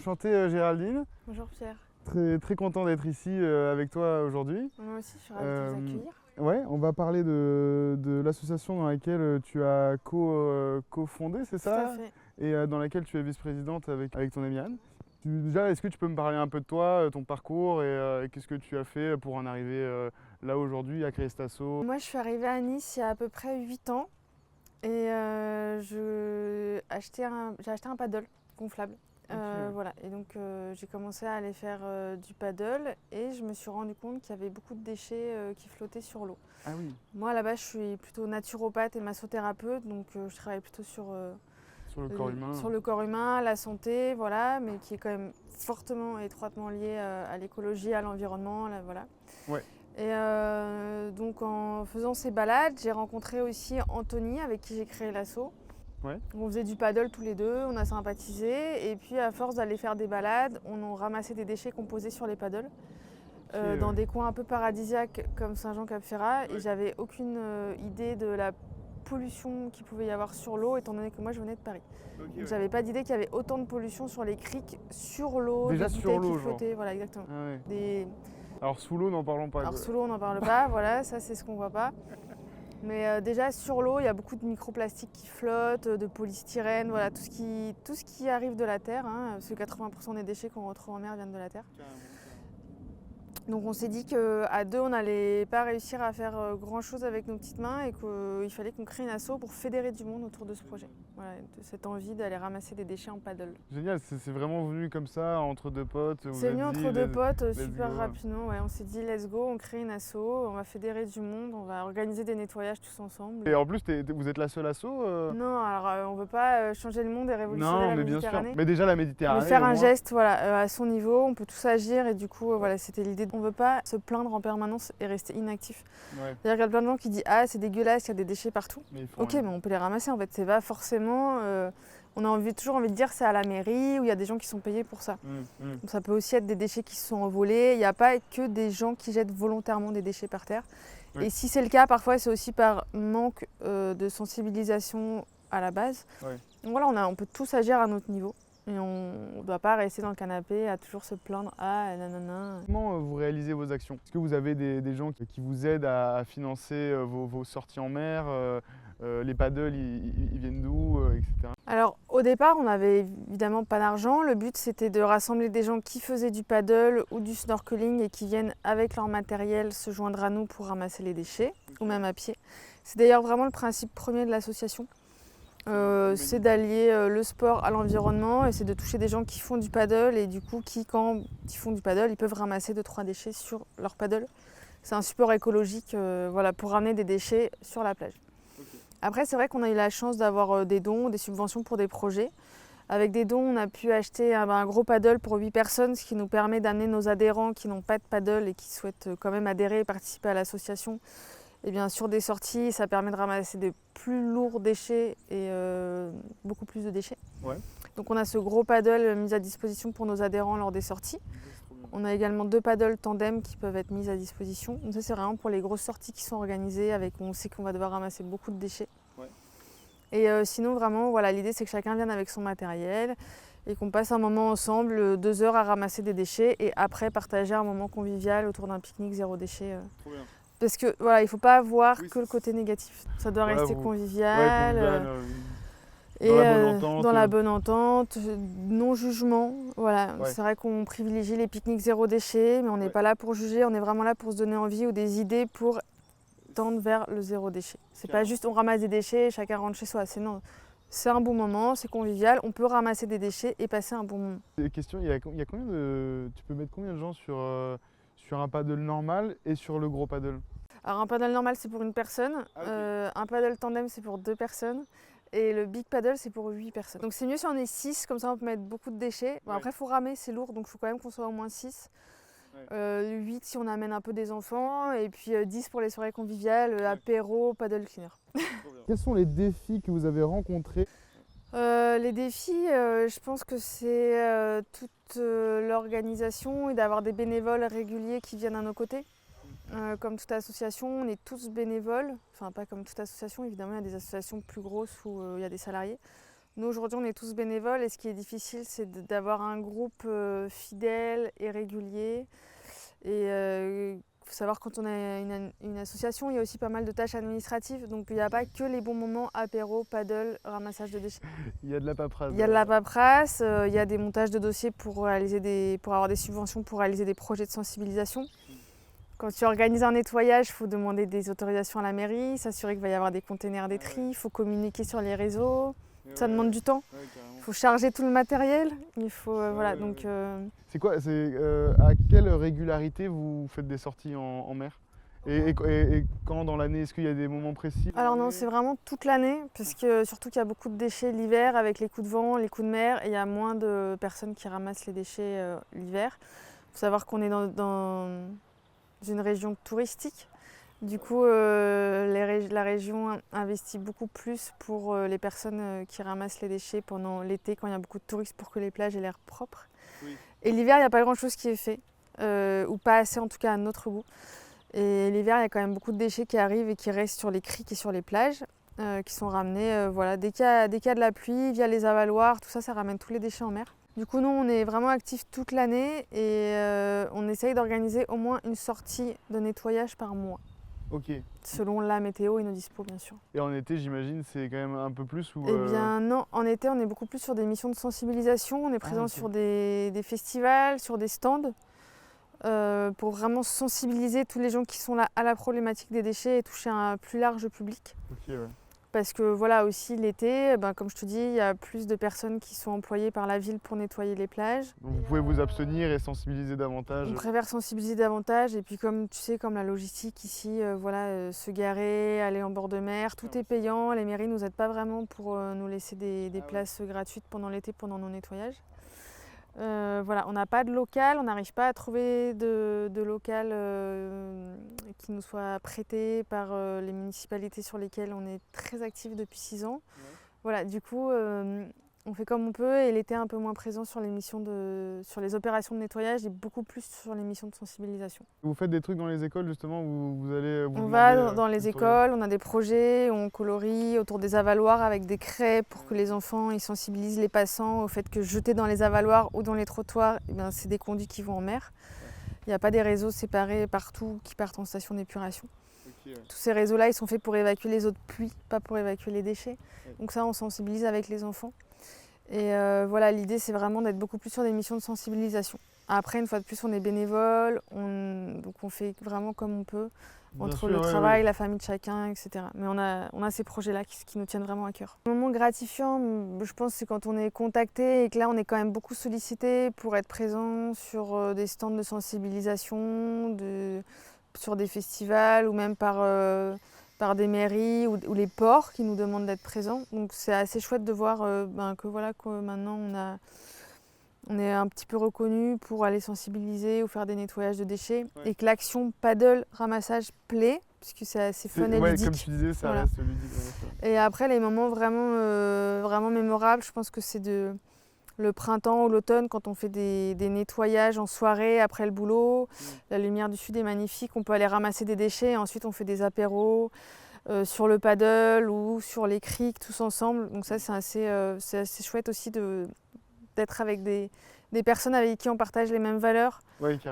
Enchanté Géraldine, Bonjour Pierre. très content d'être ici avec toi aujourd'hui. Moi aussi, je suis ravie de vous accueillir. Ouais, on va parler de l'association dans laquelle tu as co-fondé, c'est Tout à ça? fait. Et dans laquelle tu es vice-présidente avec ton ami Anne. Déjà, est-ce que tu peux me parler un peu de toi, ton parcours et qu'est-ce que tu as fait pour en arriver là aujourd'hui à créer cet asso? Moi, je suis arrivée à Nice il y a à peu près 8 ans et j'ai acheté un paddle gonflable. Ok. Voilà. Et donc, j'ai commencé à aller faire du paddle et je me suis rendu compte qu'il y avait beaucoup de déchets qui flottaient sur l'eau. Ah oui, Moi, à la base, je suis plutôt naturopathe et massothérapeute, donc je travaille plutôt sur sur le corps humain. sur le corps humain, la santé, voilà, mais qui est quand même fortement, étroitement lié à l'écologie, à l'environnement, là, voilà. Ouais. Et donc en faisant ces balades, j'ai rencontré aussi Anthony avec qui j'ai créé l'asso. Ouais. On faisait du paddle tous les deux, on a sympathisé et puis à force d'aller faire des balades, on a ramassé des déchets qu'on posait sur les paddles dans des coins un peu paradisiaques comme Saint-Jean-Cap-Ferrat et j'avais aucune idée de la pollution qu'il pouvait y avoir sur l'eau étant donné que moi je venais de Paris. Donc j'avais pas d'idée qu'il y avait autant de pollution sur les criques, sur l'eau, Déjà des sur bouteilles l'eau, qui flottaient, voilà exactement. Ah ouais. Des... Alors sous l'eau, n'en parlons pas. Alors quoi. sous l'eau on n'en parle pas, voilà, ça c'est ce qu'on voit pas. Mais déjà sur l'eau il y a beaucoup de microplastiques qui flottent, de polystyrène, voilà, tout ce qui arrive de la terre, hein, parce que 80% des déchets qu'on retrouve en mer viennent de la terre. Donc on s'est dit qu'à deux on n'allait pas réussir à faire grand chose avec nos petites mains et qu'il fallait qu'on crée une asso pour fédérer du monde autour de ce projet. Voilà, de cette envie d'aller ramasser des déchets en paddle. Génial, c'est vraiment venu comme ça, entre deux potes. vous C'est êtes venu dit, entre deux let's- potes let's super go. rapidement. Ouais, on s'est dit let's go, on crée une asso, on va fédérer du monde, on va organiser des nettoyages tous ensemble. Et en plus, vous êtes la seule asso Non, alors on veut pas changer le monde et révolutionner Non, la mais bien sûr. Méditerranée. Mais déjà la Mais Méditerranée. faire au un moins. geste voilà, à son niveau, on peut tous agir et du coup voilà, c'était l'idée. On ne veut pas se plaindre en permanence et rester inactif. Ouais, C'est-à-dire qu'il y a plein de gens qui disent ah c'est dégueulasse, il y a des déchets partout. mais il faut Ok, mais on peut les ramasser en fait, c'est pas forcément... on a toujours envie de dire c'est à la mairie ou il y a des gens qui sont payés pour ça. Donc ça peut aussi être des déchets qui se sont envolés, il n'y a pas que des gens qui jettent volontairement des déchets par terre. Oui. Et si c'est le cas, parfois c'est aussi par manque de sensibilisation à la base. Ouais. Donc voilà, on peut tous agir à notre niveau. Et on ne doit pas rester dans le canapé à toujours se plaindre. Ah, nanana. Comment vous réalisez vos actions? Est-ce que vous avez des gens qui vous aident à financer vos sorties en mer? Les paddles, ils viennent d'où, etc. Alors au départ, on n'avait évidemment pas d'argent. Le but c'était de rassembler des gens qui faisaient du paddle ou du snorkeling et qui viennent avec leur matériel se joindre à nous pour ramasser les déchets, ou même à pied. C'est d'ailleurs vraiment le principe premier de l'association. C'est d'allier le sport à l'environnement et c'est de toucher des gens qui font du paddle et du coup quand ils font du paddle, ils peuvent ramasser 2-3 déchets sur leur paddle. C'est un support écologique voilà, pour ramener des déchets sur la plage. Après, c'est vrai qu'on a eu la chance d'avoir des dons, des subventions pour des projets. Avec des dons, on a pu acheter un gros paddle pour 8 personnes, ce qui nous permet d'amener nos adhérents qui n'ont pas de paddle et qui souhaitent quand même adhérer et participer à l'association. Et bien sur des sorties, ça permet de ramasser de plus lourds déchets et beaucoup plus de déchets. Ouais. Donc on a ce gros paddle mis à disposition pour nos adhérents lors des sorties. On a également 2 paddles tandem qui peuvent être mis à disposition. Donc ça c'est vraiment pour les grosses sorties qui sont organisées avec où on sait qu'on va devoir ramasser beaucoup de déchets. Ouais. Et sinon vraiment voilà, l'idée c'est que chacun vienne avec son matériel et qu'on passe un moment ensemble, 2 heures à ramasser des déchets et après partager un moment convivial autour d'un pique-nique zéro déchet. Trop bien. Parce que voilà, il ne faut pas voir Oui, que le côté négatif. Ça doit Voilà, rester Ouais, convivial. convivial, dans la bonne entente. Dans la bonne entente, non-jugement. Voilà. Ouais. C'est vrai qu'on privilégie les pique-niques zéro déchet, mais on n'est Ouais. pas là pour juger, on est vraiment là pour se donner envie ou des idées pour tendre vers le zéro déchet. C'est pas Carrément. juste on ramasse des déchets et chacun rentre chez soi. C'est un bon moment, c'est convivial, on peut ramasser des déchets et passer un bon moment. Question, il y a combien de... Tu peux mettre combien de gens sur un paddle normal et sur le gros paddle? Alors un paddle normal c'est pour une personne, Ah, ok. un paddle tandem c'est pour 2 personnes et le big paddle c'est pour 8 personnes. Donc c'est mieux si on est 6, comme ça on peut mettre beaucoup de déchets. Bon, Ouais. après il faut ramer, c'est lourd donc il faut quand même qu'on soit au moins 6. Ouais. 8 si on amène un peu des enfants et puis 10 pour les soirées conviviales, apéro, paddle cleaner. Quels sont les défis que vous avez rencontrés? Les défis, je pense que c'est toute l'organisation et d'avoir des bénévoles réguliers qui viennent à nos côtés. Comme toute association, on est tous bénévoles. Enfin, pas comme toute association, évidemment, il y a des associations plus grosses où il y a des salariés. Nous, aujourd'hui, on est tous bénévoles et ce qui est difficile, c'est d'avoir un groupe fidèle et régulier. Et il faut savoir, quand on a une association, il y a aussi pas mal de tâches administratives. Donc, il n'y a pas que les bons moments, apéro, paddle, ramassage de déchets. Il y a de la paperasse. Il y a de la paperasse, il y a des montages de dossiers pour avoir des subventions pour réaliser des projets de sensibilisation. Quand tu organises un nettoyage, il faut demander des autorisations à la mairie, s'assurer qu'il va y avoir des containers des tri, il faut communiquer sur les réseaux. Ça demande du temps. Il faut charger tout le matériel. Il faut, voilà, donc, C'est quoi, à quelle régularité vous faites des sorties en mer et quand dans l'année, est-ce qu'il y a des moments précis? Alors non, c'est vraiment toute l'année, puisque surtout qu'il y a beaucoup de déchets l'hiver avec les coups de vent, les coups de mer, et il y a moins de personnes qui ramassent les déchets l'hiver. Il faut savoir qu'on est dans une région touristique. Du coup, la région investit beaucoup plus pour les personnes qui ramassent les déchets pendant l'été, quand il y a beaucoup de touristes, pour que les plages aient l'air propres. Oui. Et l'hiver, il n'y a pas grand-chose qui est fait, ou pas assez en tout cas à notre goût. Et l'hiver, il y a quand même beaucoup de déchets qui arrivent et qui restent sur les criques et sur les plages, qui sont ramenés voilà, dès qu'il y a de la pluie, via les avaloirs, tout ça, ça ramène tous les déchets en mer. Du coup, nous, on est vraiment actifs toute l'année et on essaye d'organiser au moins une sortie de nettoyage par mois. Ok. Selon la météo et nos dispos, bien sûr. Et en été, j'imagine, c'est quand même un peu plus ou Eh bien non, en été, on est beaucoup plus sur des missions de sensibilisation. On est présent sur des festivals, sur des stands, pour vraiment sensibiliser tous les gens qui sont là à la problématique des déchets et toucher un plus large public. Ok, ouais. Parce que voilà, aussi l'été, comme je te dis, il y a plus de personnes qui sont employées par la ville pour nettoyer les plages. Donc vous pouvez vous abstenir et sensibiliser davantage. On préfère sensibiliser davantage et puis comme tu sais, comme la logistique ici, se garer, aller en bord de mer, tout est payant. Les mairies ne nous aident pas vraiment pour nous laisser des places gratuites pendant l'été, pendant nos nettoyages. Voilà, on n'a pas de local, on n'arrive pas à trouver de local qui nous soit prêté par les municipalités sur lesquelles on est très actif depuis 6 ans. Ouais. Voilà, du coup, on fait comme on peut et l'été un peu moins présent sur sur les opérations de nettoyage et beaucoup plus sur les missions de sensibilisation. Vous faites des trucs dans les écoles justement où vous allez on va dans les écoles, on a des projets, on colorie autour des avaloirs avec des craies pour que les enfants ils sensibilisent les passants au fait que jeter dans les avaloirs ou dans les trottoirs, c'est des conduits qui vont en mer. Il n'y a pas des réseaux séparés partout qui partent en station d'épuration. Okay, ouais. Tous ces réseaux-là, ils sont faits pour évacuer les eaux de pluie, pas pour évacuer les déchets. Ouais. Donc ça, on sensibilise avec les enfants. Et voilà, l'idée, c'est vraiment d'être beaucoup plus sur des missions de sensibilisation. Après, une fois de plus, on est bénévole, donc on fait vraiment comme on peut, entre le travail, la famille de chacun, etc. Mais on a ces projets-là qui nous tiennent vraiment à cœur. Un moment gratifiant, je pense, c'est quand on est contacté et que là, on est quand même beaucoup sollicité pour être présent sur des stands de sensibilisation, sur des festivals ou même par des mairies ou les ports qui nous demandent d'être présents. Donc c'est assez chouette de voir que maintenant on est un petit peu reconnu pour aller sensibiliser ou faire des nettoyages de déchets et que l'action paddle ramassage plaît puisque c'est assez fun et ludique. Comme tu disais, ça reste ludique. Et après les moments vraiment mémorables, je pense que c'est le printemps ou l'automne quand on fait des nettoyages en soirée après le boulot. La lumière du sud est magnifique, on peut aller ramasser des déchets et ensuite on fait des apéros sur le paddle ou sur les criques tous ensemble. Donc ça c'est assez chouette aussi d'être avec des personnes avec qui on partage les mêmes valeurs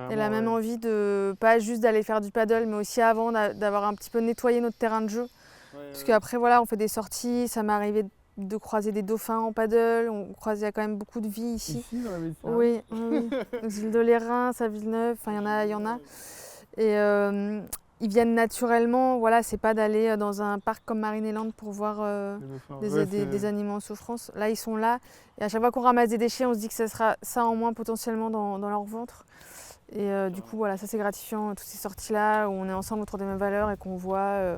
et la même envie de pas juste d'aller faire du paddle mais aussi avant d'avoir un petit peu nettoyé notre terrain de jeu. Parce qu'après voilà, on fait des sorties, ça m'est arrivé de croiser des dauphins en paddle, il y a quand même beaucoup de vie ici. Ici dans la Méditerranée. Oui, aux îles de l'Érins, à Villeneuve, il y en a. Et ils viennent naturellement, voilà, c'est pas d'aller dans un parc comme Marineland pour voir des animaux en souffrance. Là, ils sont là, et à chaque fois qu'on ramasse des déchets, on se dit que ça sera ça en moins potentiellement dans leur ventre. Et du coup, voilà, ça c'est gratifiant, toutes ces sorties-là, où on est ensemble autour des mêmes valeurs et qu'on voit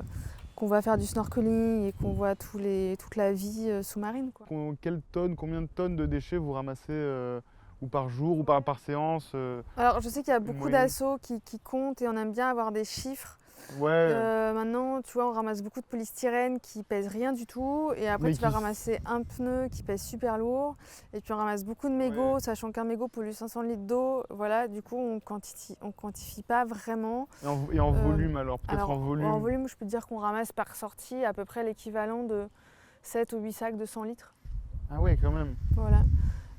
qu'on va faire du snorkeling et qu'on voit toute la vie sous-marine. Combien de tonnes de déchets vous ramassez ou par jour ou par séance Alors je sais qu'il y a beaucoup d'assos qui comptent et on aime bien avoir des chiffres. Maintenant, tu vois, on ramasse beaucoup de polystyrène qui pèse rien du tout et après tu vas ramasser un pneu qui pèse super lourd et puis on ramasse beaucoup de mégots, sachant qu'un mégot pollue 500 litres d'eau. Voilà, du coup, on quantifie pas vraiment. Et en volume alors, peut-être en volume. En volume, je peux te dire qu'on ramasse par sortie à peu près l'équivalent de 7 ou 8 sacs de 100 litres. Ah ouais, quand même. Voilà.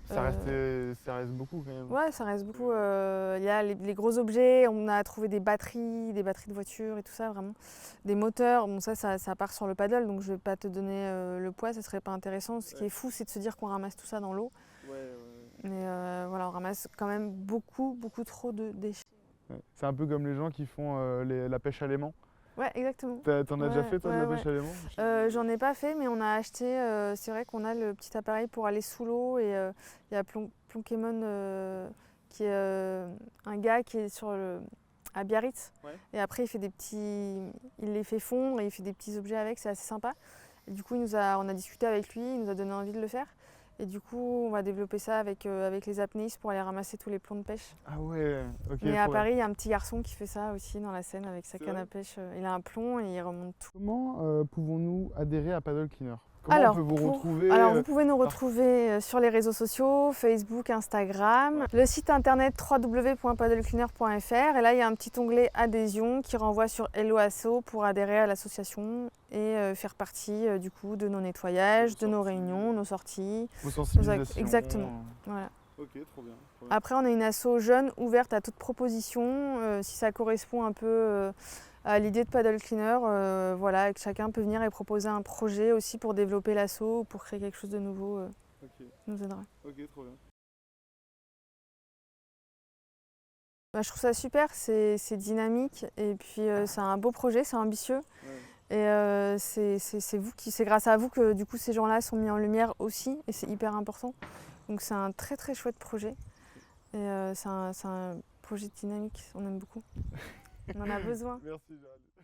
Ça reste beaucoup quand même. Ouais, ça reste beaucoup. Il y a les gros objets, on a trouvé des batteries de voitures et tout ça, vraiment. Des moteurs, bon ça part sur le paddle, donc je vais pas te donner le poids, ça serait pas intéressant. Ce qui est fou, c'est de se dire qu'on ramasse tout ça dans l'eau. Mais voilà, on ramasse quand même beaucoup trop de déchets. Ouais. C'est un peu comme les gens qui font la pêche à l'aimant. Ouais, exactement. T'en as déjà fait toi de la pêche à l'aimant? J'en ai pas fait, mais on a acheté, c'est vrai qu'on a le petit appareil pour aller sous l'eau et il y a Plonkemon qui est un gars qui est à Biarritz. Ouais. Et après il les fait fondre et il fait des petits objets avec, c'est assez sympa. Et du coup on a discuté avec lui, il nous a donné envie de le faire. Et du coup, on va développer ça avec les apnéistes pour aller ramasser tous les plombs de pêche. Ah ouais, ok. Mais à Paris, il y a un petit garçon qui fait ça aussi dans la Seine avec sa canne à pêche. Il a un plomb et il remonte tout. Comment pouvons-nous adhérer à Paddle Cleaner? Comment Alors, on peut vous retrouver? vous pouvez nous retrouver sur les réseaux sociaux, Facebook, Instagram, le site internet www.paddlecleaner.fr et là il y a un petit onglet adhésion qui renvoie sur Hello Asso pour adhérer à l'association et faire partie du coup de nos nettoyages, de nos réunions, nos sorties. Vos sensibilisations. Exactement. Voilà. Ok, trop bien. Après on est une asso jeune ouverte à toute proposition, si ça correspond un peu à l'idée de Paddle Cleaner, voilà, que chacun peut venir et proposer un projet aussi pour développer l'asso ou pour créer quelque chose de nouveau, nous aidera. Ok, trop bien. Bah, je trouve ça super, c'est dynamique et puis c'est un beau projet, c'est ambitieux. Ouais. Et c'est grâce à vous que du coup ces gens-là sont mis en lumière aussi et c'est hyper important. Donc c'est un très chouette projet et c'est un projet dynamique, on aime beaucoup. On en a besoin. Merci Géraldine.